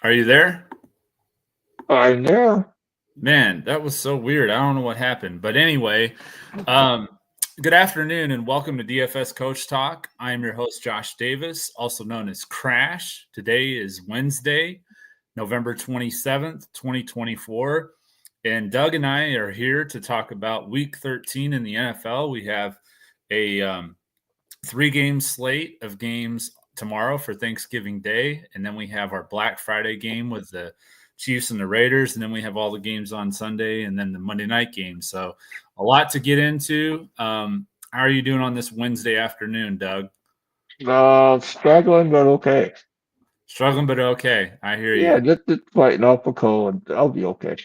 Are you there? I'm there. Man, that was so weird. I don't know what happened. But anyway, um, good afternoon and welcome to DFS Coach Talk. I am your host, Josh Davis, also known as Crash. Today is Wednesday, November 27th, 2024. And Doug and I are here to talk about Week 13 in the NFL. We have a three-game slate of games tomorrow for Thanksgiving Day, and then we have our Black Friday game with the Chiefs and the Raiders, and then we have all the games on Sunday, and then the Monday night game. So a lot to get into. How are you doing on this Wednesday afternoon, Doug? Struggling, but okay. Struggling, but okay. I hear Yeah, you. just fighting off a cold. I'll be okay.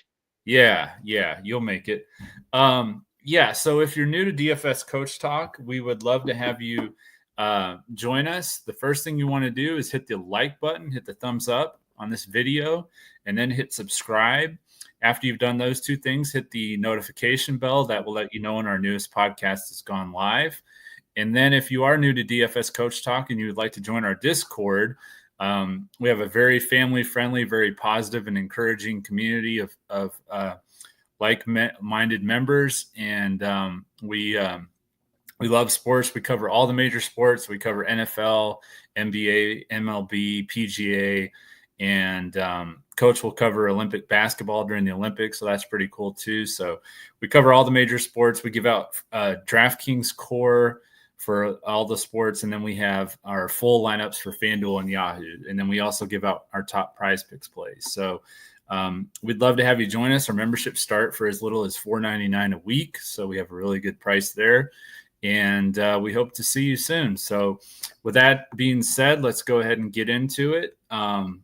Yeah, you'll make it. So if you're new to DFS Coach Talk, we would love to have you join us. The first thing you want to do is hit the like button, hit the thumbs up on this video, and then hit subscribe. After you've done those two things, hit the notification bell. That will let you know when our newest podcast has gone live. And then if you are new to DFS Coach Talk and you would like to join our Discord, we have a very family-friendly, very positive and encouraging community of like-minded members, and we love sports. We cover all the major sports. We cover NFL, NBA, MLB, PGA, and Coach will cover Olympic basketball during the Olympics, so that's pretty cool too. So we cover all the major sports. We give out DraftKings core for all the sports, and then we have our full lineups for Fanduel and Yahoo, and then we also give out our top Prizepicks plays. So we'd love to have you join us. Our memberships start for as little as $4.99 a week, so we have a really good price there, and we hope to see you soon. So with that being said, let's go ahead and get into it.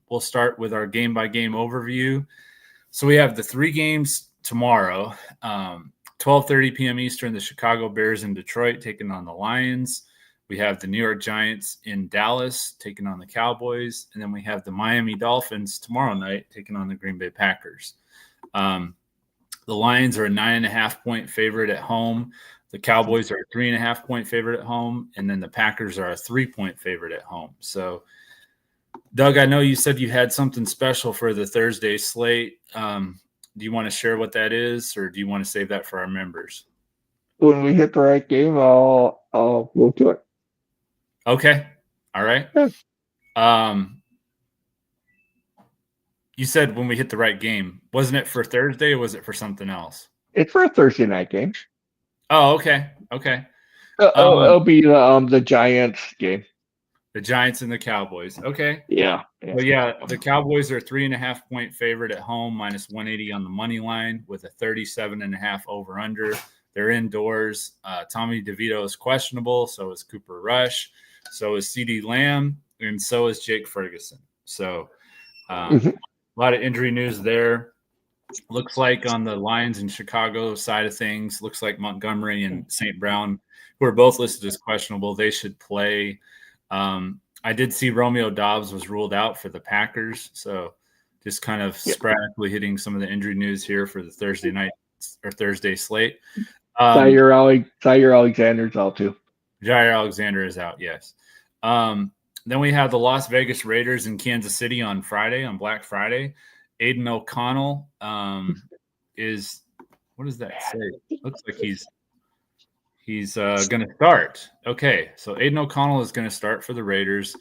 We'll start with our game-by-game overview. So we have the three games tomorrow. 12:30 p.m. Eastern, the Chicago Bears in Detroit taking on the Lions. We have the New York Giants in Dallas taking on the Cowboys. And then we have the Miami Dolphins tomorrow night taking on the Green Bay Packers. The Lions are a 9.5-point favorite at home. The Cowboys are a 3.5-point favorite at home. And then the Packers are a 3-point favorite at home. So, Doug, I know you said you had something special for the Thursday slate. Do you want to share what that is, or do you want to save that for our members? When we hit the right game, I'll go to it. Okay. All right. Yeah. You said when we hit the right game. Wasn't it for Thursday, or was it for something else? It's for a Thursday night game. Oh, okay. Okay. It'll be the Giants game. The Giants and the Cowboys. Okay. Yeah. Well, yeah, the Cowboys are a 3.5-point favorite at home, minus 180 on the money line with a 37.5 over under. They're indoors. Tommy DeVito is questionable. So is Cooper Rush. So is CeeDee Lamb. And so is Jake Ferguson. So a lot of injury news there. Looks like on the Lions and Chicago side of things, looks like Montgomery and St. Brown, who are both listed as questionable, they should play. I did see Romeo Doubs was ruled out for the Packers. So just kind of sporadically hitting some of the injury news here for the Thursday night or Thursday slate. Jair Alexander's out too. Jair Alexander is out, yes. Then we have the Las Vegas Raiders in Kansas City on Friday, on Black Friday. Aiden O'Connell is – what does that say? Looks like he's going to start. Okay, so Aiden O'Connell is going to start for the Raiders.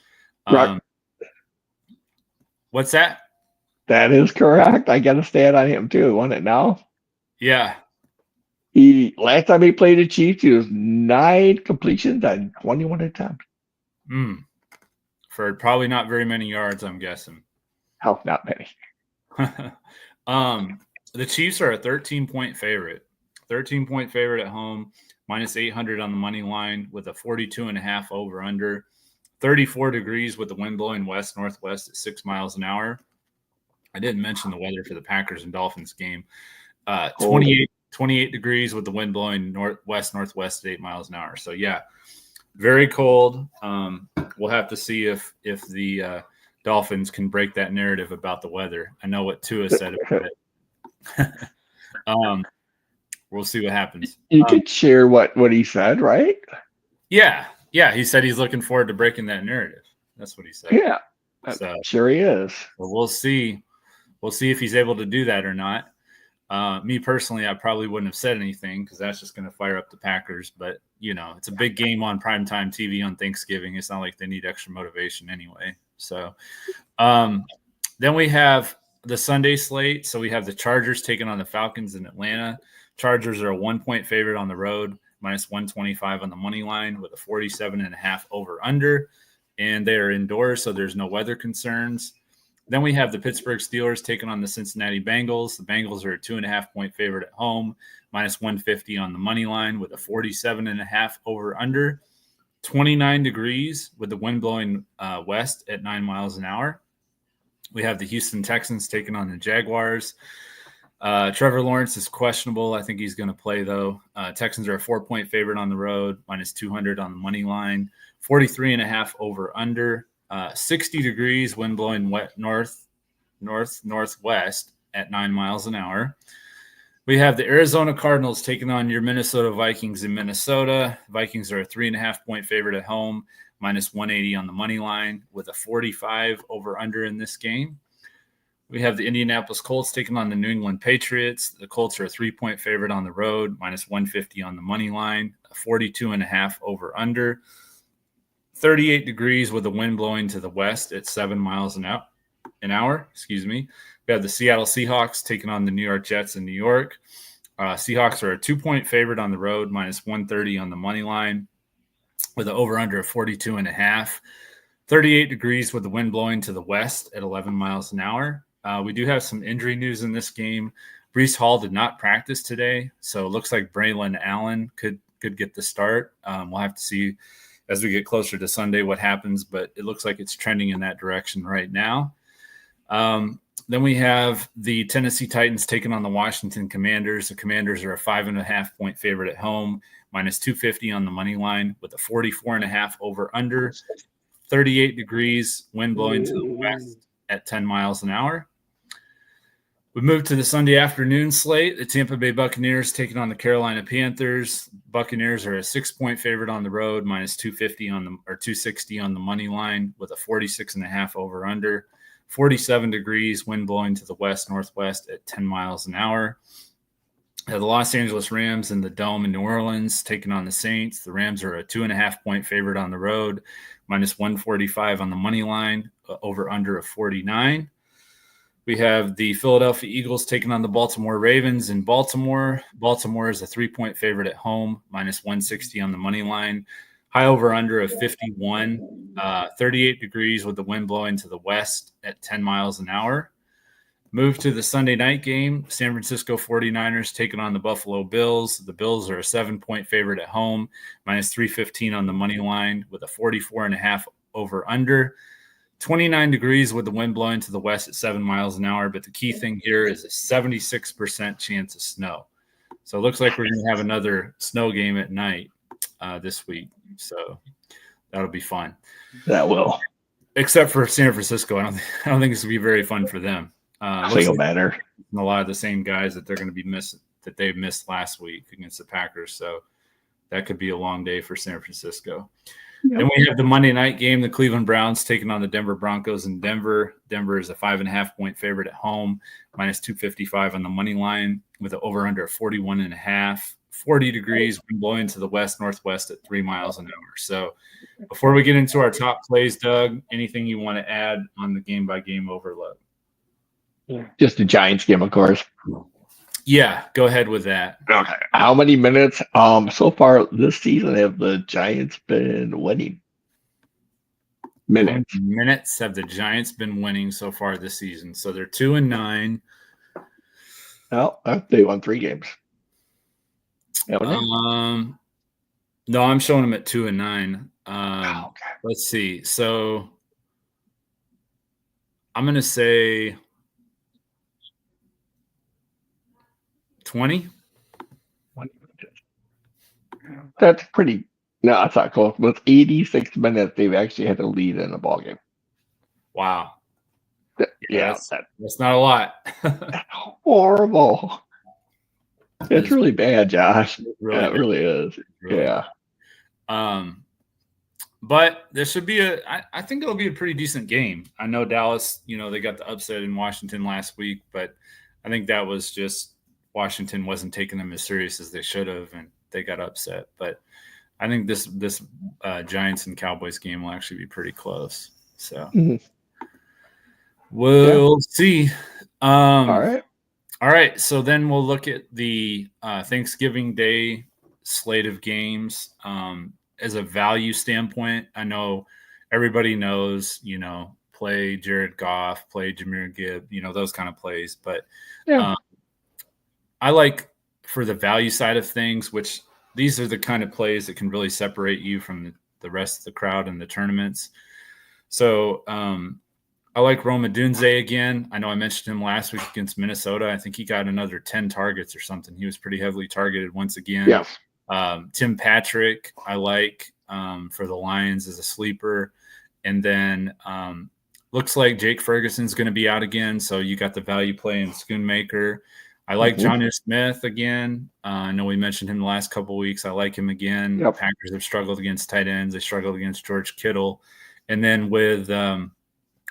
What's that? That is correct. I got a stat on him too. Want it now? Yeah. Last time he played the Chiefs, he was 9 completions and 21 attempts. For probably not very many yards, I'm guessing. Hell, not many. The Chiefs are a 13-point favorite. 13-point favorite at home. Minus 800 on the money line with a 42.5 over under. 34 degrees with the wind blowing west-northwest at 6 miles an hour. I didn't mention the weather for the Packers and Dolphins game. 28 degrees with the wind blowing west-northwest at 8 miles an hour. So, yeah, very cold. We'll have to see if the Dolphins can break that narrative about the weather. I know what Tua said about it. We'll see what happens. You could share what he said, right? Yeah. He said he's looking forward to breaking that narrative. That's what he said. Yeah. So sure he is. we'll see. We'll see if he's able to do that or not. Me personally, I probably wouldn't have said anything because that's just going to fire up the Packers. But, it's a big game on primetime TV on Thanksgiving. It's not like they need extra motivation anyway. So then we have the Sunday slate. So we have the Chargers taking on the Falcons in Atlanta. Chargers are a 1-point favorite on the road, minus 125 on the money line with a 47.5 over under. And they are indoors, so there's no weather concerns. Then we have the Pittsburgh Steelers taking on the Cincinnati Bengals. The Bengals are a 2.5-point favorite at home, minus 150 on the money line with a 47.5 over under. 29 degrees with the wind blowing west at 9 miles an hour. We have the Houston Texans taking on the Jaguars. Trevor Lawrence is questionable. I think he's going to play, though. Texans are a 4-point favorite on the road, minus 200 on the money line. 43.5 over under. 60 degrees, wind blowing northwest at 9 miles an hour. We have the Arizona Cardinals taking on your Minnesota Vikings in Minnesota. Vikings are a 3.5-point favorite at home, minus 180 on the money line with a 45 over under in this game. We have the Indianapolis Colts taking on the New England Patriots. The Colts are a 3-point favorite on the road, minus 150 on the money line, a 42.5 over under. 38 degrees with the wind blowing to the west at 7 miles an hour. We have the Seattle Seahawks taking on the New York Jets in New York. Seahawks are a 2-point favorite on the road, minus 130 on the money line with an over-under of 42.5. 38 degrees with the wind blowing to the west at 11 miles an hour. We do have some injury news in this game. Breece Hall did not practice today, so it looks like Braylon Allen could get the start. We'll have to see as we get closer to Sunday what happens, but it looks like it's trending in that direction right now. Then we have the Tennessee Titans taking on the Washington Commanders. The Commanders are a 5.5-point favorite at home, minus 250 on the money line with a 44.5 over under. 38 degrees, wind blowing to the west at 10 miles an hour. We move to the Sunday afternoon slate. The Tampa Bay Buccaneers taking on the Carolina Panthers. Buccaneers are a 6-point favorite on the road, minus 250 or 260 on the money line with a 46.5 over under. 47 degrees, wind blowing to the west northwest at 10 miles an hour. The Los Angeles Rams in the Dome in New Orleans taking on the Saints. The Rams are a 2.5-point favorite on the road, minus 145 on the money line, over under of 49. We have the Philadelphia Eagles taking on the Baltimore Ravens in Baltimore. Baltimore is a 3-point favorite at home, minus 160 on the money line. High over under of 51, 38 degrees with the wind blowing to the west at 10 miles an hour. Move to the Sunday night game. San Francisco 49ers taking on the Buffalo Bills. The Bills are a 7-point favorite at home, minus 315 on the money line with a 44.5 over under. 29 degrees with the wind blowing to the west at 7 miles an hour. But the key thing here is a 76% chance of snow. So it looks like we're going to have another snow game at night this week. So that'll be fun. That will. Except for San Francisco. I don't think it's going to be very fun for them. I think it'll matter. A lot of the same guys that they're going to be missing that they missed last week against the Packers. So that could be a long day for San Francisco. Yep. Then we have the Monday night game, the Cleveland Browns taking on the Denver Broncos in Denver. Denver is a 5.5-point favorite at home, minus 255 on the money line with an over-under of 41.5. 40 degrees, wind blowing to the west-northwest at 3 miles an hour. So before we get into our top plays, Doug, anything you want to add on the game-by-game overload? Just the Giants game, of course. Yeah, go ahead with that. Okay. How many minutes? So far this season have the Giants been winning? Minutes. Minutes have the Giants been winning so far this season. So they're 2-9. No, they won 3 games. No, I'm showing them at 2-9. Okay. Let's see. So I'm going to say 20. That's pretty. No, that's not close. With 86 minutes, they've actually had a lead in a ball game. Wow. Yeah, that's not a lot. That's horrible. It's really bad, Josh. It really is. Really yeah. But there should be I think it'll be a pretty decent game. I know Dallas, they got the upset in Washington last week, but I think that was just Washington wasn't taking them as serious as they should have, and they got upset. But I think this Giants and Cowboys game will actually be pretty close. So we'll see. All right. All right. So then we'll look at the Thanksgiving Day slate of games. As a value standpoint, I know everybody knows, play Jared Goff, play Jahmyr Gibb, those kind of plays. But I like for the value side of things, which these are the kind of plays that can really separate you from the rest of the crowd in the tournaments. So I like Rome Odunze again. I know I mentioned him last week against Minnesota. I think he got another 10 targets or something. He was pretty heavily targeted once again. Yes. Tim Patrick, I like for the Lions as a sleeper. And then looks like Jake Ferguson's going to be out again. So you got the value play in Schoonmaker. I like Jonnu Smith again. I know we mentioned him the last couple of weeks. I like him again. Yep. Packers have struggled against tight ends. They struggled against George Kittle. And then with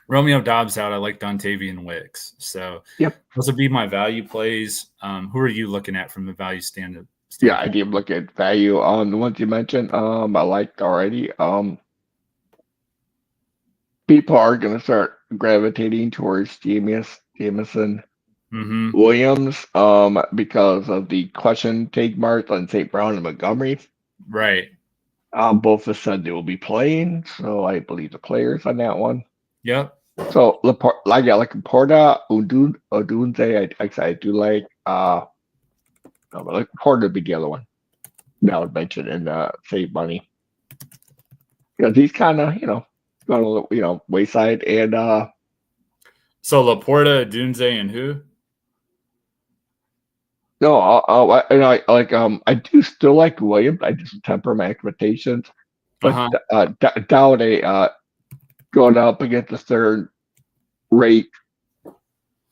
Romeo Dobbs out, I like Dontavian Wicks. So those would be my value plays. Who are you looking at from the value standpoint? Yeah, I did look at value on the ones you mentioned. I liked already. People are going to start gravitating towards Jamison Williams because of the question take marks on St. Brown and Montgomery. Right. Both have said they will be playing, so I believe the players on that one. Yep. So like Laporta, Odunze, I do like. No, but Laporta would be the other one that I would mention and save money because he's kind of going wayside and. So Laporta, Odunze, and who? No, I do still like Williams. I just temper my expectations, but Dowday going up against the third rate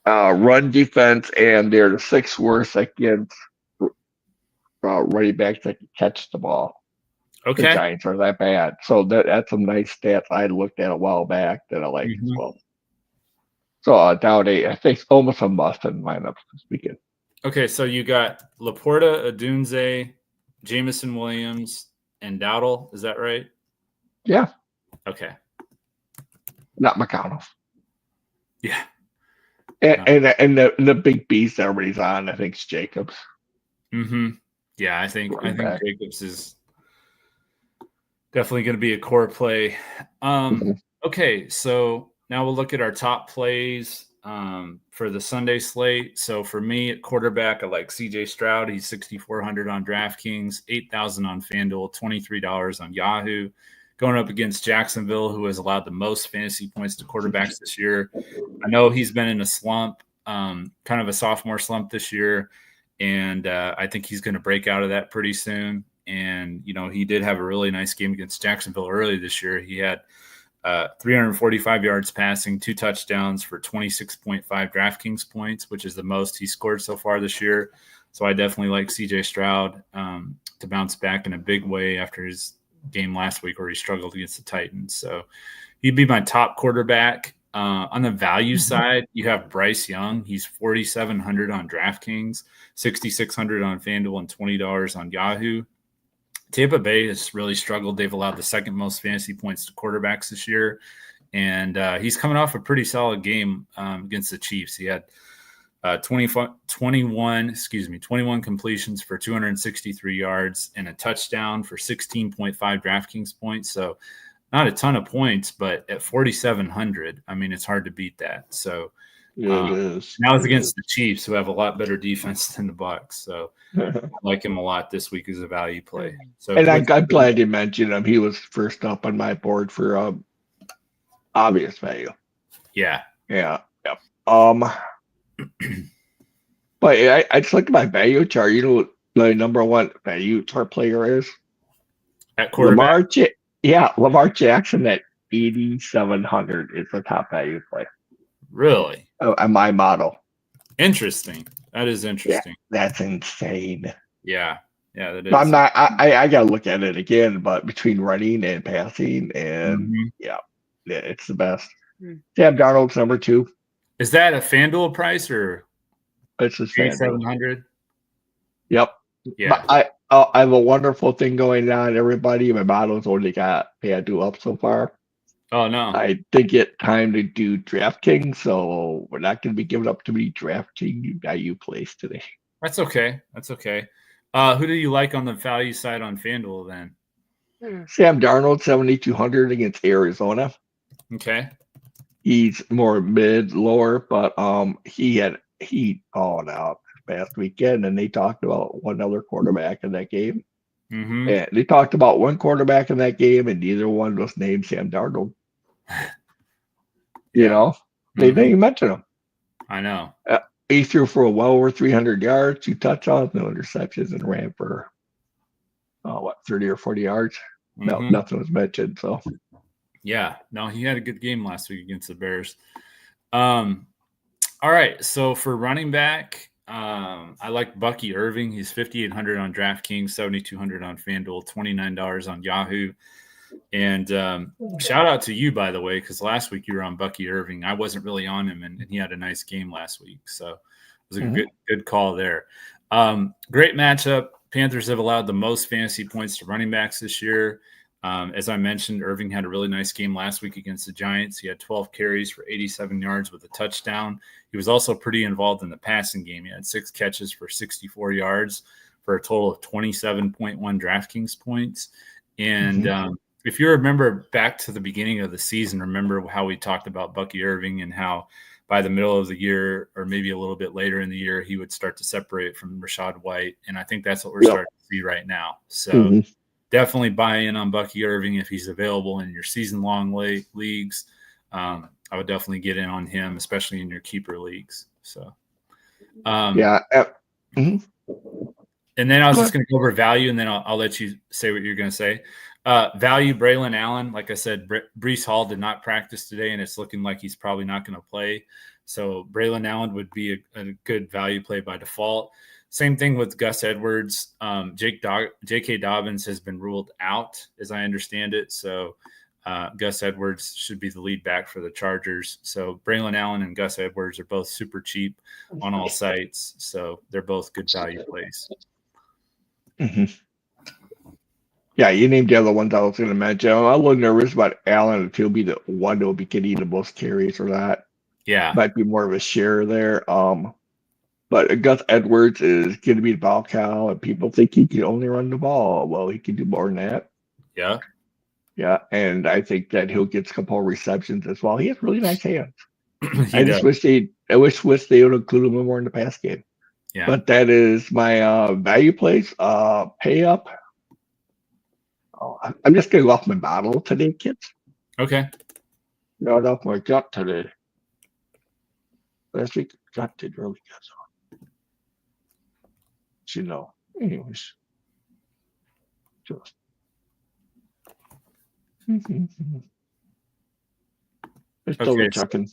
run defense, and they're the sixth worst against running backs that can catch the ball. Okay, the Giants are that bad, so that's some nice stats I looked at a while back that I like as well. So Dowday, I think, almost a must in lineups this weekend. Okay, so you got Laporta, Odunze, Jamison Williams, and Dowdle. Is that right? Yeah. Okay. Not McConnell. Yeah. And the big beast everybody's on, I think, is Jacobs. Yeah, I think Jacobs is definitely going to be a core play. Okay, so now we'll look at our top plays for the Sunday slate. So for me at quarterback, I like CJ Stroud. He's 6,400 on DraftKings, 8,000 on Fanduel, $23 on Yahoo. Going up against Jacksonville, who has allowed the most fantasy points to quarterbacks this year. I know he's been in a slump, kind of a sophomore slump this year, and I think he's going to break out of that pretty soon. And, he did have a really nice game against Jacksonville early this year. He had 345 yards passing, 2 touchdowns for 26.5 DraftKings points, which is the most he scored so far this year. So I definitely like CJ Stroud to bounce back in a big way after his game last week where he struggled against the Titans. So he'd be my top quarterback. On the value side, you have Bryce Young. He's 4,700 on DraftKings, 6,600 on FanDuel, and $20 on Yahoo. Tampa Bay has really struggled. They've allowed the second most fantasy points to quarterbacks this year. And he's coming off a pretty solid game against the Chiefs. He had 21 completions for 263 yards and a touchdown for 16.5 DraftKings points. So not a ton of points, but at 4,700, I mean, it's hard to beat that. So it is. Now it's against the Chiefs, who have a lot better defense than the Bucs. So I like him a lot this week as a value play. So, and I'm glad you mentioned him. He was first up on my board for obvious value. Yeah. But I just look at my value chart. You know, the number one value chart player is at quarterback. Lamar Jackson at 8,700 is the top value play. Really? On my model. Interesting. That is interesting. Yeah, that's insane. Yeah. Yeah, that But I'm is. not. I got to look at it again. But between running and passing, and Mhm. yeah, it's the best. Sam Darnold's number 2. Is that a FanDuel price or It's just Fanduel. 8,700? Yep. But Yeah. I have a wonderful thing going on, everybody. My model's only got Fanduel up so far. Oh no, I did get time to do DraftKings, so we're not going to be giving up too many DraftKings Yahoo plays today. that's okay. That's okay. Who do you like on the value side on FanDuel then? Sam Darnold, 7,200 against Arizona. Okay. He's more mid, lower, but he called out past weekend, and they talked about one other quarterback in that game. Mm-hmm. And they talked about one quarterback in that game, and neither one was named Sam Darnold. You Yeah. know, they didn't even mention him. I know. He threw for well over 300 yards, 2 touchdowns, no interceptions, and ran for 30 or 40 yards. No, Mm-hmm. nothing was mentioned. So Yeah. No, he had a good game last week against the Bears. All right. So for running back, I like Bucky Irving. He's 5,800 on DraftKings, 7,200 on FanDuel, $29 on Yahoo. And shout out to you, by the way, because last week you were on Bucky Irving. I wasn't really on him, and he had a nice game last week. So it was a good call there. Great matchup. Panthers have allowed the most fantasy points to running backs this year. As I mentioned, Irving had a really nice game last week against the Giants. He had 12 carries for 87 yards with a touchdown. He was also pretty involved in the passing game. He had 6 catches for 64 yards for a total of 27.1 DraftKings points. And if you remember back to the beginning of the season, remember how we talked about Bucky Irving and how by the middle of the year or maybe a little bit later in the year, he would start to separate from Rashad White. And I think that's what we're starting to see right now. So definitely buy in on Bucky Irving if he's available in your season-long leagues. I would definitely get in on him, especially in your keeper leagues. So, yeah. And then I was just going to go over value, and then I'll let you say what you're going to say. Value, Braylon Allen. Like I said, Breece Hall did not practice today, and it's looking like he's probably not going to play. So Braylon Allen would be a good value play by default. Same thing with Gus Edwards. J.K. Dobbins has been ruled out, as I understand it. So Gus Edwards should be the lead back for the Chargers. So Braylon Allen and Gus Edwards are both super cheap on all sites. So they're both good value plays. Yeah, you named the other ones I was going to mention. I'm a little nervous about Allen if he'll be the one that will be getting the most carries or not. Yeah. Might be more of a share there. But Gus Edwards is going to be the ball cow, and people think he can only run the ball. Well, he can do more than that. Yeah. Yeah, and I think that he'll get a couple of receptions as well. He has really nice hands. I wish they would include him more in the pass game. Yeah. But that is my value plays. Pay up. Oh, I'm just going to go off my bottle today, kids. Okay. Not off my gut today. Last week, gut did really good. You know. Anyways. Just. It's still chucking.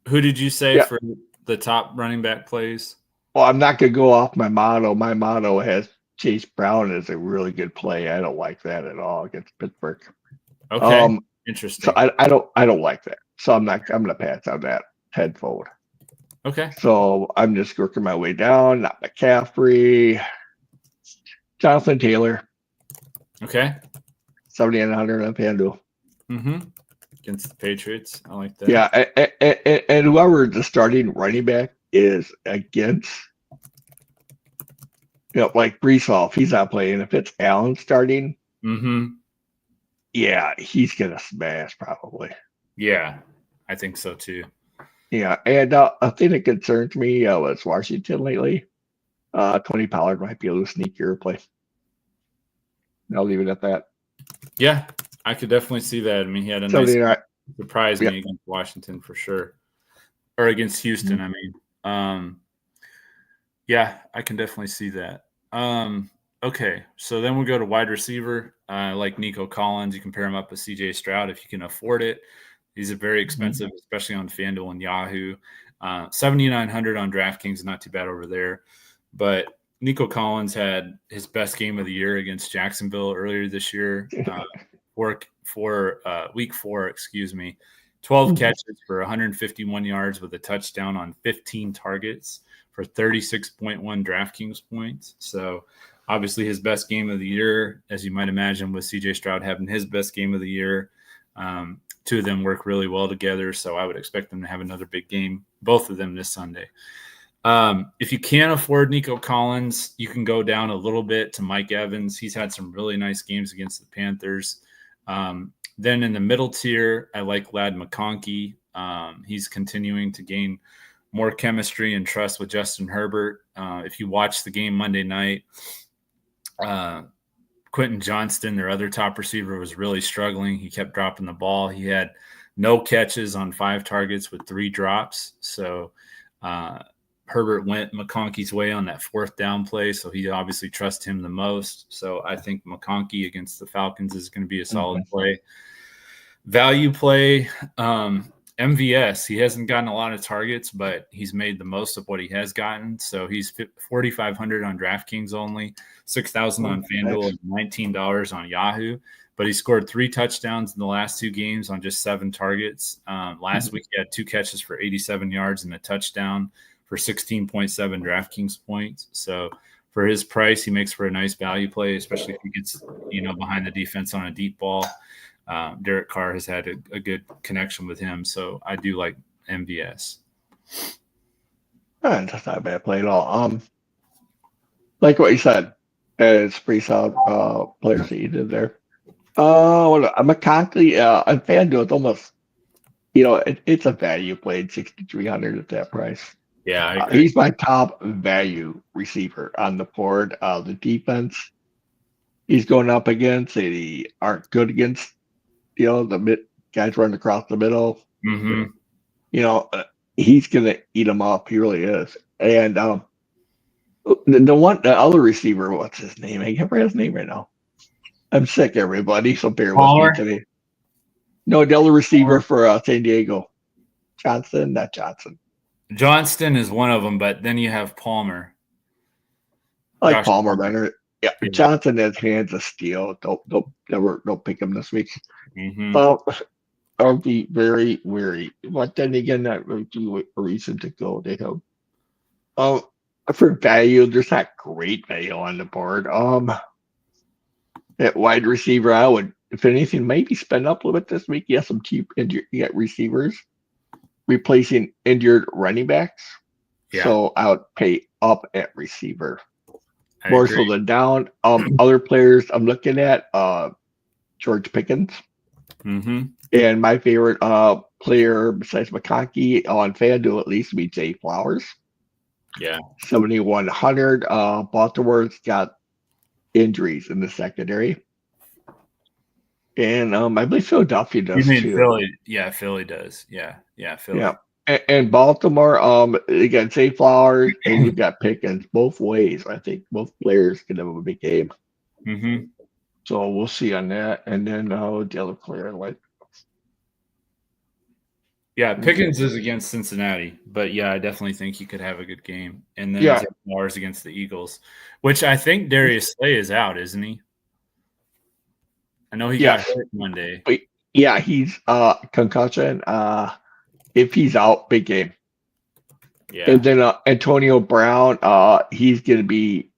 Who did you say for the top running back plays? Well, I'm not going to go off my motto. My motto has Chase Brown as a really good play. I don't like that at all against Pittsburgh. Okay. Interesting. So I don't like that. So I'm going to pass on that head forward. Okay. So I'm just working my way down. Not McCaffrey. Jonathan Taylor. Okay. 7,900 on Fanduel. Against the Patriots. I like that. Yeah. And whoever the starting running back is against, like Breece Hall, if he's not playing, if it's Allen starting, yeah, he's going to smash probably. Yeah, I think so too. Yeah, and a thing that concerns me was Washington lately. Tony Pollard might be a little sneakier play. I'll leave it at that. Yeah, I could definitely see that. I mean, he had a nice surprise me against Washington for sure, or against Houston. I mean, yeah, I can definitely see that. Okay, so then we go to wide receiver. Like Nico Collins, you can pair him up with CJ Stroud if you can afford it. These are very expensive, especially on FanDuel and Yahoo. 7,900 on DraftKings, not too bad over there. But Nico Collins had his best game of the year against Jacksonville earlier this year. Week 4, excuse me. 12 catches for 151 yards with a touchdown on 15 targets for 36.1 DraftKings points. So obviously his best game of the year, as you might imagine, with CJ Stroud having his best game of the year. Two of them work really well together, so I would expect them to have another big game, both of them this Sunday. If you can't afford Nico Collins, you can go down a little bit to Mike Evans. He's had some really nice games against the Panthers. Then in the middle tier, I like Ladd McConkey. He's continuing to gain more chemistry and trust with Justin Herbert. If you watch the game Monday night, Quentin Johnston, their other top receiver, was really struggling. He kept dropping the ball. He had no catches on 5 targets with 3 drops. So Herbert went McConkey's way on that 4th down play, so he obviously trusts him the most. So I think McConkey against the Falcons is going to be a solid play. Value play, MVS. He hasn't gotten a lot of targets, but he's made the most of what he has gotten. So he's 4,500 on DraftKings only, 6,000 on Fanduel, and $19 on Yahoo. But he scored 3 touchdowns in the last 2 games on just 7 targets. Last week he had 2 catches for 87 yards and a touchdown for 16.7 DraftKings points. So for his price, he makes for a nice value play, especially if he gets behind the defense on a deep ball. Derek Carr has had a good connection with him, so I do like MVS. That's not a bad play at all. Like what you said, it's pretty solid players that you did there. McConkey on FanDuel, it's almost it's a value play at 6,300 at that price. Yeah, I agree. He's my top value receiver on the board. The defense he's going up against, they aren't good against the mid guys running across the middle. Mm-hmm. He's gonna eat them up. He really is. And the other receiver, what's his name? I can't remember his name right now. I'm sick, everybody. So bear with me today. No, the other receiver for San Diego, Johnston. Johnston is one of them, but then you have Palmer. I like Palmer better. Yeah, Johnson has hands of steel. Don't pick him this week. Mm-hmm. So I'll be very wary. But then again, that would be a reason to go to him. For value, there's not great value on the board. At wide receiver, I would, if anything, maybe spend up a little bit this week. You have some cheap injured receivers replacing injured running backs. Yeah. So I would pay up at receiver. More so than down. Other players I'm looking at, George Pickens. Mm-hmm. And my favorite player besides McConkey on FanDuel at least would be Zay Flowers. Yeah. 7,100. Baltimore's got injuries in the secondary. And I believe Philadelphia does too. Philly? Yeah, Philly does. Yeah, Philly. Yeah. And Baltimore, you got Zay Flowers and you've got Pickens both ways. I think both players can have a big game. Mm-hmm. So we'll see on that. And then the other player, like. Yeah, Pickens is against Cincinnati, but yeah, I definitely think he could have a good game. And then Zay Flowers against the Eagles, which I think Darius Slay is out, isn't he? I know he got hurt Monday. Yeah, he's concussion. If he's out, big game. Yeah. And then Antonio Brown, he's going to be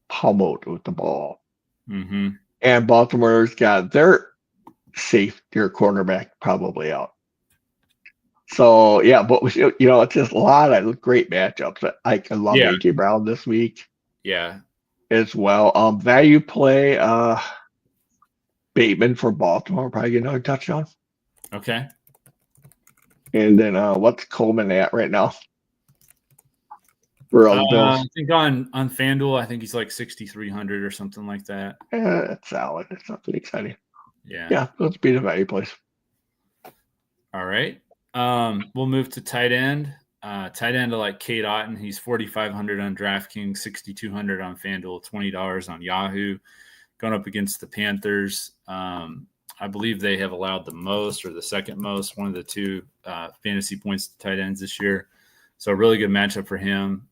pummeled with the ball. Mm-hmm. And Baltimore's got their cornerback probably out. So, yeah, but, it's just a lot of great matchups. I love A.J. Brown this week. Yeah. As well. Value play, Bateman for Baltimore, probably get another touchdown. Okay. And then what's Coleman at right now? For all the Bills? I think on FanDuel, I think he's like 6,300 or something like that. Yeah, that's solid. It's nothing exciting. Yeah. Let's beat a value place. All right. We'll move to tight end. Tight end, I like Kate Otten. He's 4,500 on DraftKings, 6,200 on FanDuel, $20 on Yahoo. Going up against the Panthers. I believe they have allowed the most or the second most, one of the two fantasy points to tight ends this year. So a really good matchup for him.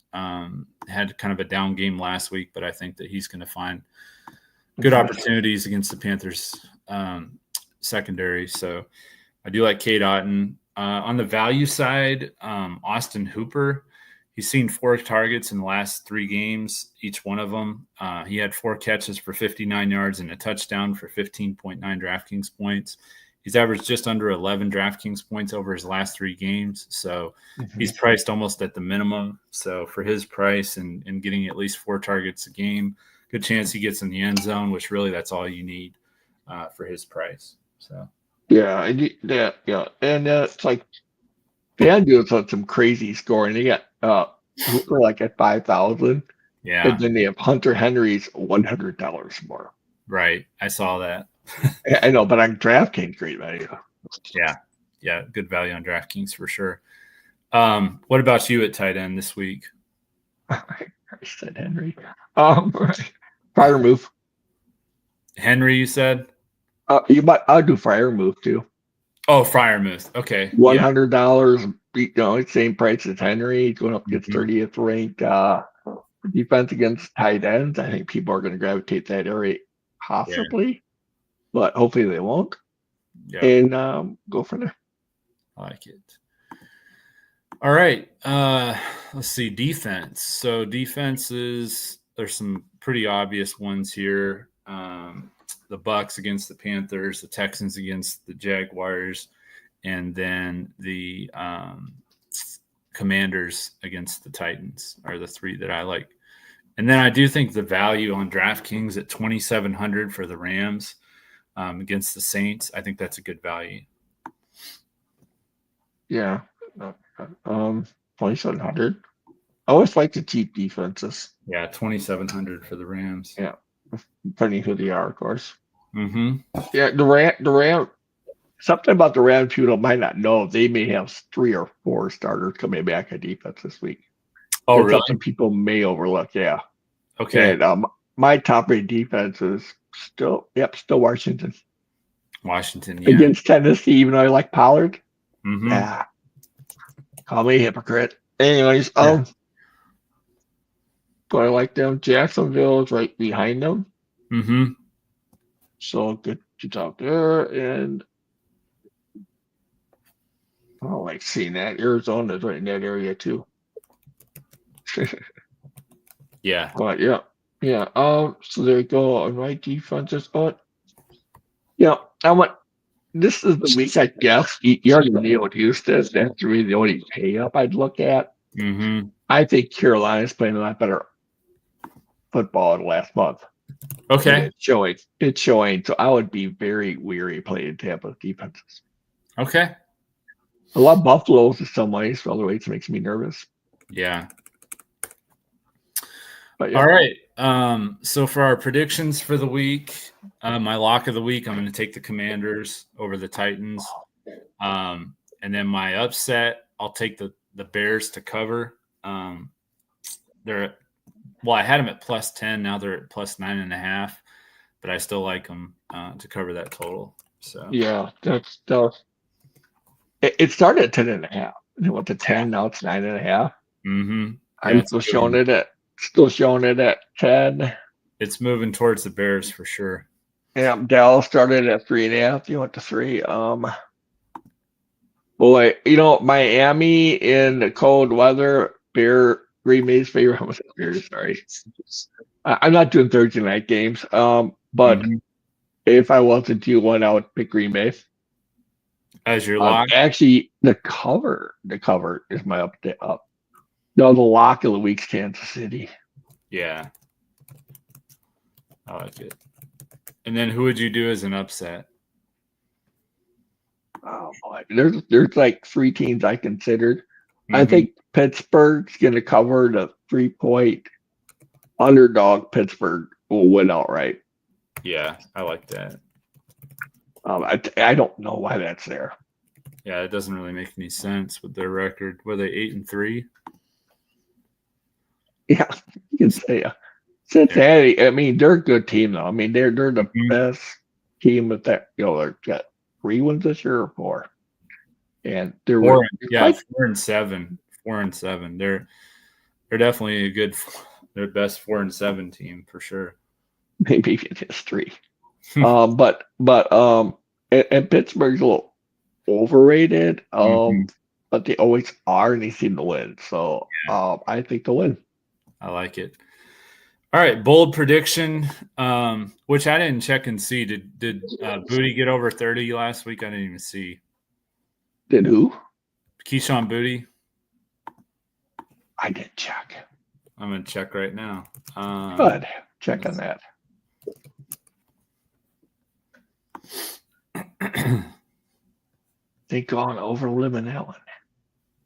Had kind of a down game last week, but I think that he's going to find good opportunities against the Panthers secondary. So I do like Cade Otton. On the value side, Austin Hooper, he's seen 4 targets in the last 3 games, each one of them. He had 4 catches for 59 yards and a touchdown for 15.9 DraftKings points. He's averaged just under 11 DraftKings points over his last 3 games. So he's priced almost at the minimum. So for his price and getting at least 4 targets a game, good chance he gets in the end zone, which really that's all you need for his price. So yeah. And it's like Fanduel's had some crazy scoring. They got Hooper like at 5,000. Yeah. And then they have Hunter Henry's $100 more. Right. I saw that. I know, but on DraftKings, great value. Yeah. Good value on DraftKings for sure. What about you at tight end this week? I said Henry. Fire move. Henry, you said? I'll do fire move too. Oh, Freiermuth. Okay. $100, same price as Henry. Going up against 30th ranked defense against tight ends. I think people are going to gravitate that area possibly, but hopefully they won't. Yeah. And go from there. I like it. All right. Let's see. Defense. So defenses, there's some pretty obvious ones here. The Bucks against the Panthers, the Texans against the Jaguars, and then the Commanders against the Titans are the 3 that I like. And then I do think the value on DraftKings at 2,700 for the Rams against the Saints, I think that's a good value. Yeah. 2,700. I always like the cheap defenses. Yeah, 2,700 for the Rams. Yeah. Depending who they are, of course. Mm-hmm. Yeah, the Ram. Something about the Rams people might not know. They may have 3 or 4 starters coming back at defense this week. Oh, that's really? Something people may overlook. Yeah. Okay. And my top rated defense is still Washington. Washington, yeah. Against Tennessee, even though I like Pollard. Mm-hmm. Yeah. Call me a hypocrite. Anyways, but I like them. Jacksonville is right behind them. Mm-hmm. So good to talk there. And I don't like seeing that. Arizona's right in that area too. Yeah. But yeah. So there you go. On my defenses. But this is the week, I guess. You already knew what Houston is. That's really the only pay up I'd look at. Mm-hmm. I think Carolina's playing a lot better football in the last month. Okay. It's showing. So I would be very weary playing Tampa's defenses. Okay. I love Buffalo's in some ways. For other ways, it makes me nervous. Yeah. But yeah. All right. So for our predictions for the week, my lock of the week, I'm going to take the Commanders over the Titans. And then my upset, I'll take the Bears to cover. I had them at +10. Now they're at +9.5, but I still like them to cover that total. So yeah, that's tough. It started at 10.5. It went to 10. Now it's 9.5. Mm-hmm. I'm still showing it at 10. It's moving towards the Bears for sure. Yeah, Dallas started at 3.5. You went to 3. Boy, Miami in the cold weather. Green Bay's favorite. I'm sorry. I'm not doing Thursday night games. But if I was to do one, I would pick Green Bay as your lock. Actually, the cover is my up. No, the lock of the week's Kansas City. Yeah, I like it. And then who would you do as an upset? Oh boy, there's like 3 teams I considered. I think Pittsburgh's going to cover the 3-point underdog. Pittsburgh will win outright. Yeah, I like that. I don't know why that's there. Yeah, it doesn't really make any sense with their record. Were they 8-3? Yeah, you can say Cincinnati. I mean, they're a good team though. I mean, they're the best team with that. They've got 3 wins this year or 4, and they're 4-7. 4-7. They're definitely their best 4-7 team for sure. Maybe in history. But and Pittsburgh's a little overrated. But they always are, and they seem to win. So I think they'll win. I like it. All right, bold prediction, which I didn't check and see. Did Booty get over 30 last week? I didn't even see. Did who? Keyshawn Booty. I didn't check. I'm gonna check right now. Good. Check on that. They gone over Lemon Allen.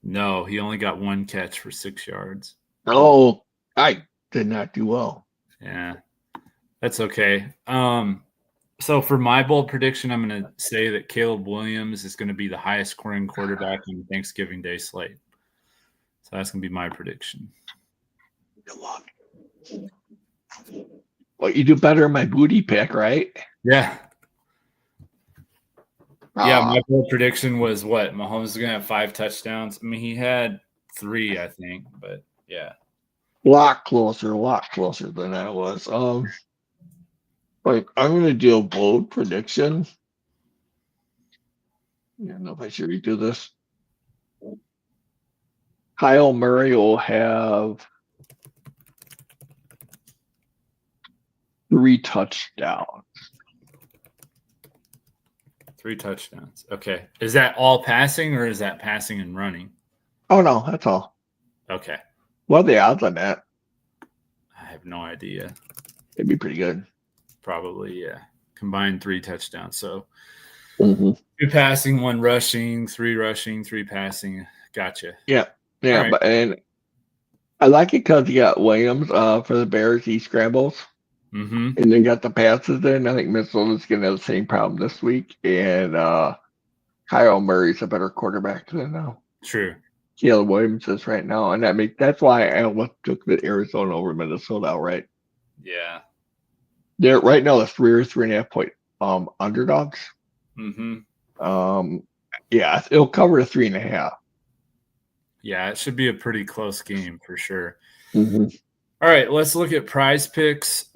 No, he only got one catch for 6 yards. Oh, I did not do well. Yeah, that's okay. So for my bold prediction, I'm going to say that Caleb Williams is going to be the highest scoring quarterback in Thanksgiving Day slate. So that's going to be my prediction. Good luck. Well, you do better in my booty pick, right? Yeah. Yeah, my bold prediction was what? Mahomes is going to have 5 touchdowns. I mean, he had 3, I think, but yeah. A lot closer than I was. Like I'm going to do a bold prediction. I don't know if I should redo this. Kyle Murray will have 3 touchdowns. 3 touchdowns. Okay. Is that all passing or is that passing and running? Oh, no, that's all. Okay. What are the odds on that? I have no idea. It'd be pretty good. Probably, yeah. Combined 3 touchdowns. So 2 passing, 1 rushing, 3 rushing, 3 passing. Gotcha. Yeah. Right. But and I like it because you got Williams for the Bears. He scrambles. And then got the passes in. I think Minnesota's going to have the same problem this week. And Kyle Murray's a better quarterback than now. True. Caleb Williams is right now. And that's why I almost took the Arizona over Minnesota outright. Yeah. They're right now the 3 or 3.5 point underdogs. Yeah, it'll cover the 3.5. Yeah, it should be a pretty close game for sure. All right, let's look at Prizepicks.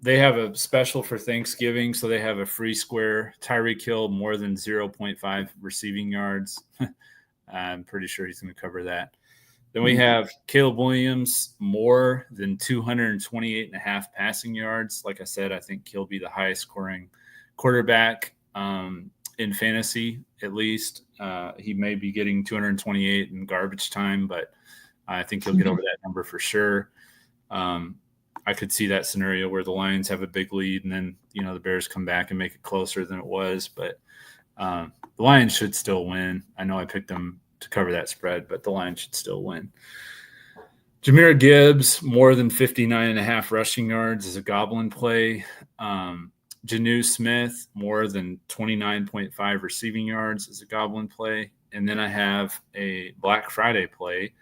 They have a special for Thanksgiving, so they have a free square. Tyreek Hill more than 0.5 receiving yards. I'm pretty sure he's going to cover that. Then we have Caleb Williams more than 228.5 passing yards. Like I said, I think he'll be the highest scoring quarterback in fantasy, at least. He may be getting 228 in garbage time, but I think he'll get over that number for sure. I could see that scenario where the Lions have a big lead and then, the Bears come back and make it closer than it was. But the Lions should still win. I know I picked them to cover that spread, but the Lions should still win. Jahmyr Gibbs, more than 59.5 rushing yards is a goblin play. Janu Smith, more than 29.5 receiving yards is a goblin play. And then I have a Black Friday play.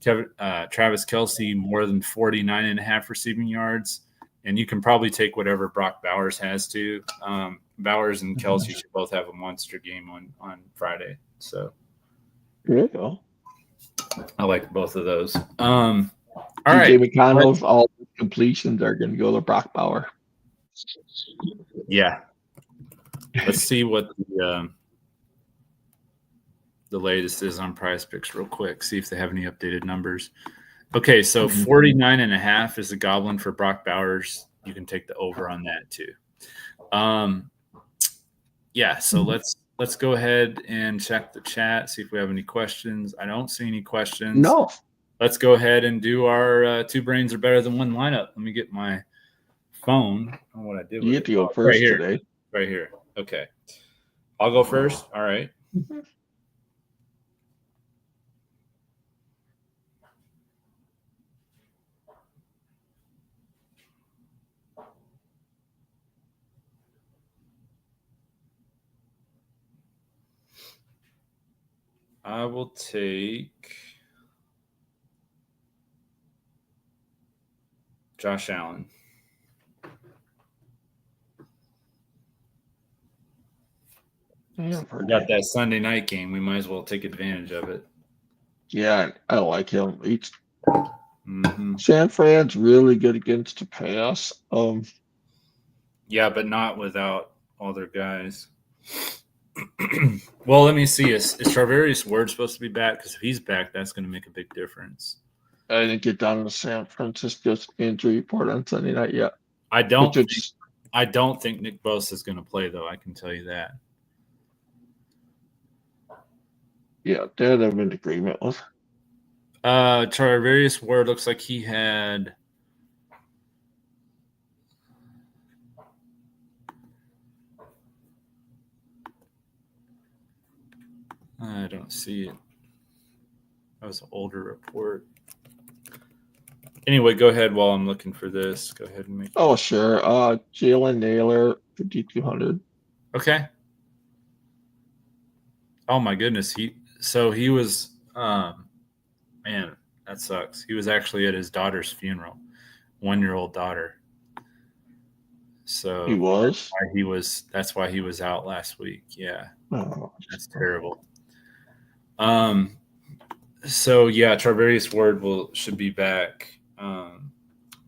Travis Kelce, more than 49.5 receiving yards. And you can probably take whatever Brock Bowers has to. Bowers and Kelce should both have a monster game on Friday. So there you go. I like both of those. All DJ right. McConnell's all completions are going to go to Brock Bauer. Yeah. Let's see what the latest is on Prizepicks real quick. See if they have any updated numbers. Okay, so 49.5 is the goblin for Brock Bowers. You can take the over on that too. Yeah, so let's go ahead and check the chat, see if we have any questions. I don't see any questions. No. Let's go ahead and do our 2 brains are better than 1 lineup. Let me get my phone. I don't know what I did with You it. have to go first today. Right here. Okay. I'll go first. All right. I will take Josh Allen. Yeah, we got that Sunday night game. We might as well take advantage of it. Yeah, I like him. San Fran's really good against the pass. Yeah, but not without all their guys. Well, let me see. Is Charvarius Ward supposed to be back? Because if he's back, that's going to make a big difference. I didn't get down to San Francisco's injury report on Sunday night yet. I don't think Nick Bosa is going to play, though. I can tell you that. Yeah, that I'm in agreement with. Charvarius Ward looks like he had. I don't see it. That was an older report. Anyway, go ahead while I'm looking for this. Go ahead and make. Oh, sure. Jalen Naylor, 5,200. Okay. Oh my goodness. He was. Man, that sucks. He was actually at his daughter's funeral, 1-year-old daughter. So he was. That's why he was out last week. Yeah, that's terrible. So yeah, Charvarius Ward should be back,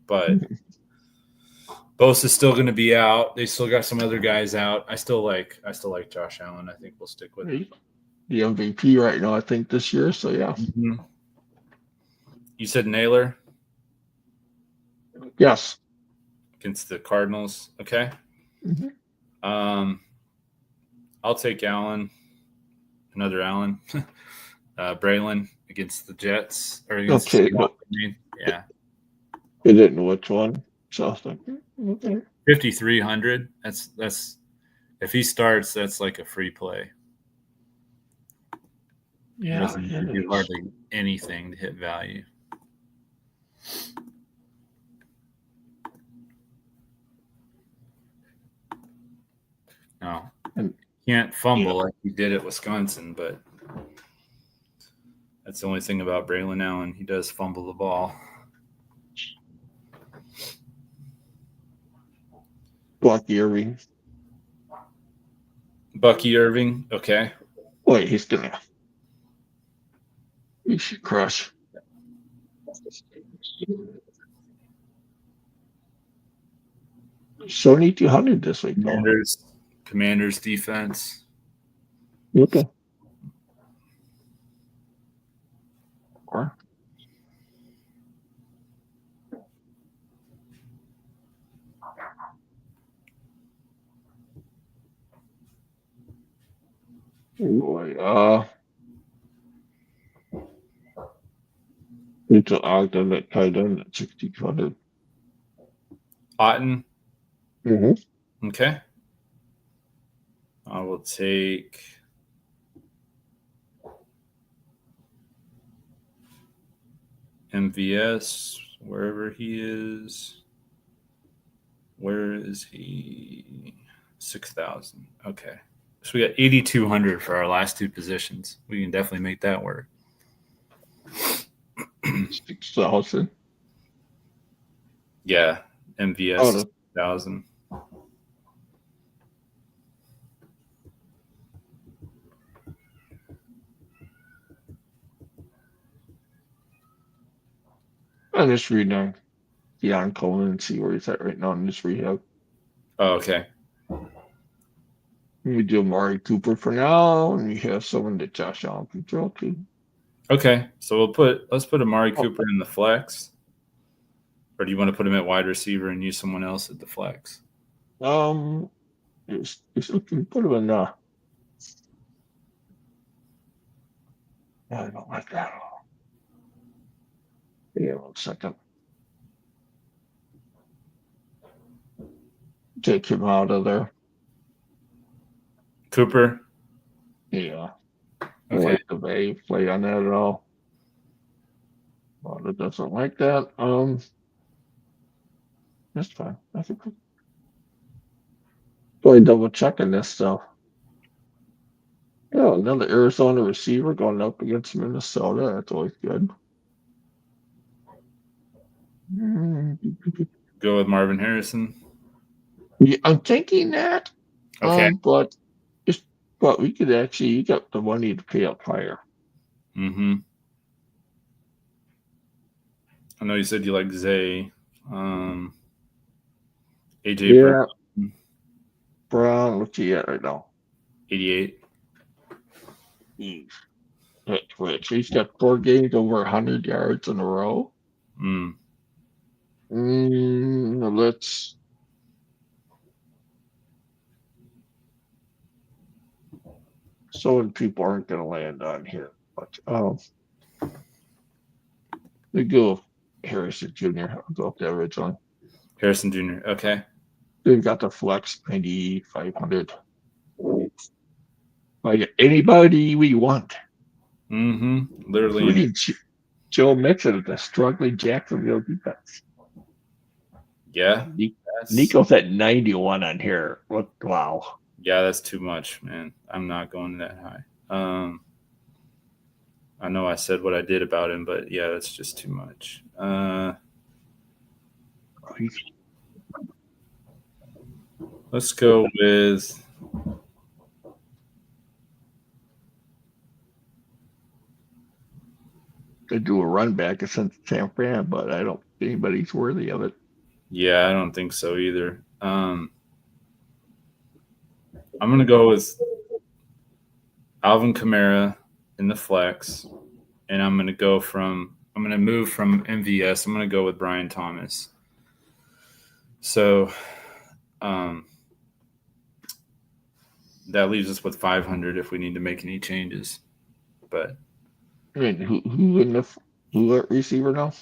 but Bosa's still going to be out. They still got some other guys out. I still like Josh Allen. I think we'll stick with him. The MVP right now, I think, this year. So yeah. Mm-hmm. You said Naylor? Yes. Against the Cardinals. Okay. Mm-hmm. I'll take Allen. Another Allen. Braylon against the Jets. Or against okay. the Seahawks, I mean. Yeah. I didn't know which one. So I was like, okay. 5,300. That's if he starts, that's like a free play. Yeah. He doesn't do hardly anything to hit value. No. Can't fumble like he did at Wisconsin, but that's the only thing about Braylon Allen. He does fumble the ball. Bucky Irving. Bucky Irving, okay. Wait, he should crush. Sony 200 this week. Commanders defense. Okay. Or boy, it's Ogden at tight end at 6,200. Otten. Mm-hmm. Okay. I will take MVS wherever he is. Where is he? 6,000. Okay. So we got 8,200 for our last two positions. We can definitely make that work. 6,000. Yeah, MVS 6,000. I'm just reading on Deion Coleman and see where he's at right now in this rehab. Oh, okay. We do Amari Cooper for now, and we have someone that Josh Allen can throw to. Okay, so let's put Amari Cooper in the flex, or do you want to put him at wide receiver and use someone else at the flex? Just looking put him in. I don't like that. Yeah, 1 second. Take him out of there. Cooper. Yeah. Okay. Like the Bay play on that at all. It doesn't like that. That's fine. That's okay. Boy, double checking this stuff. Oh, another Arizona receiver going up against Minnesota. That's always good. Go with Marvin Harrison. Yeah, I'm thinking that. Okay. But we could actually, you got the money to pay up higher. Mm-hmm. I know you said you like Zay. AJ Yeah, Brown, Brown. What's he at right now? 88. He's at Twitch. He's got 4 games over 100 yards in a row. Mm. Let's. So many people aren't going to land on here, but we go Harrison Jr. I'll go up there originally. Harrison Jr. Okay. They've got the flex 9,500. Like anybody we want, Literally. including Joe Mixon of the struggling Jacksonville defense. Yeah. Nico's at 91 on here. Wow. Yeah, that's too much, man. I'm not going that high. I know I said what I did about him, but yeah, that's just too much. Let's go with They do a run back against San Fran, but I don't think anybody's worthy of it. Yeah, I don't think so either. I'm gonna go with Alvin Kamara in the flex, and I'm gonna move from MVS. I'm gonna go with Brian Thomas. So, that leaves us with 500 if we need to make any changes. But I mean, who at receiver now?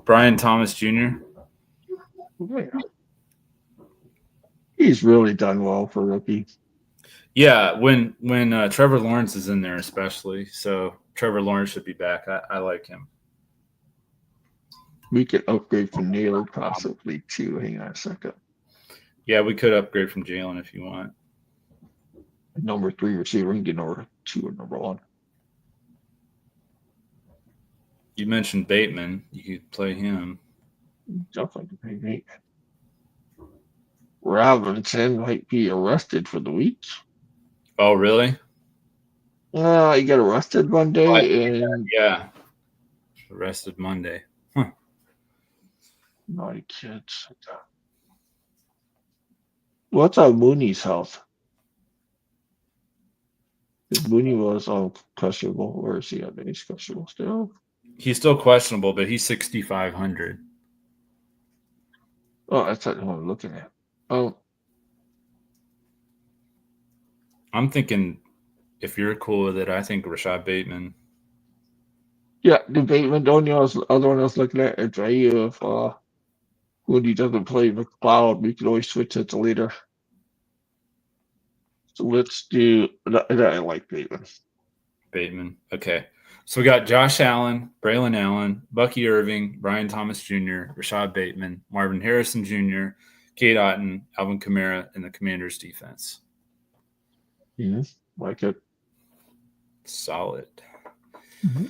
Brian Thomas Jr. He's really done well for rookie. Yeah, when Trevor Lawrence is in there, especially. So Trevor Lawrence should be back. I like him. We could upgrade from Naylor possibly too. Hang on a second. Yeah, we could upgrade from Jalen if you want. Number 3 receiver and get number 2 and number 1. You mentioned Bateman. You could play him. Definitely pay Bateman. Robinson might be arrested for the week. Oh, really? He got arrested one day and yeah, arrested Monday. Huh. Naughty kids. What's on Mooney's health? If Mooney was questionable, or is he? I think he's questionable still. He's still questionable, but he's 6,500. Oh, that's not who I'm looking at. Oh, I'm thinking, if you're cool with it, I think Rashad Bateman. yeah, the Bateman. The only other one I was looking at is if when he doesn't play McLeod, we can always switch it to later. So let's do. I like Bateman. Bateman. Okay. So we got Josh Allen, Braylon Allen, Bucky Irving, Brian Thomas Jr., Rashad Bateman, Marvin Harrison Jr., Kate Otten, Alvin Kamara, and the Commanders defense. Like it. Solid. Mm-hmm.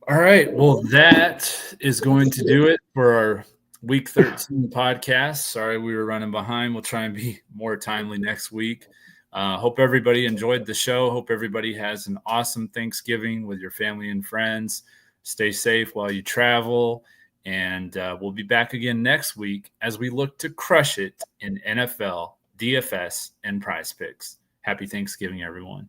All right. Well, that is going to do it for our Week 13 podcast. Sorry we were running behind. We'll try and be more timely next week. Hope everybody enjoyed the show. Hope everybody has an awesome Thanksgiving with your family and friends. Stay safe while you travel. And we'll be back again next week as we look to crush it in NFL, DFS, and Prizepicks. Happy Thanksgiving, everyone.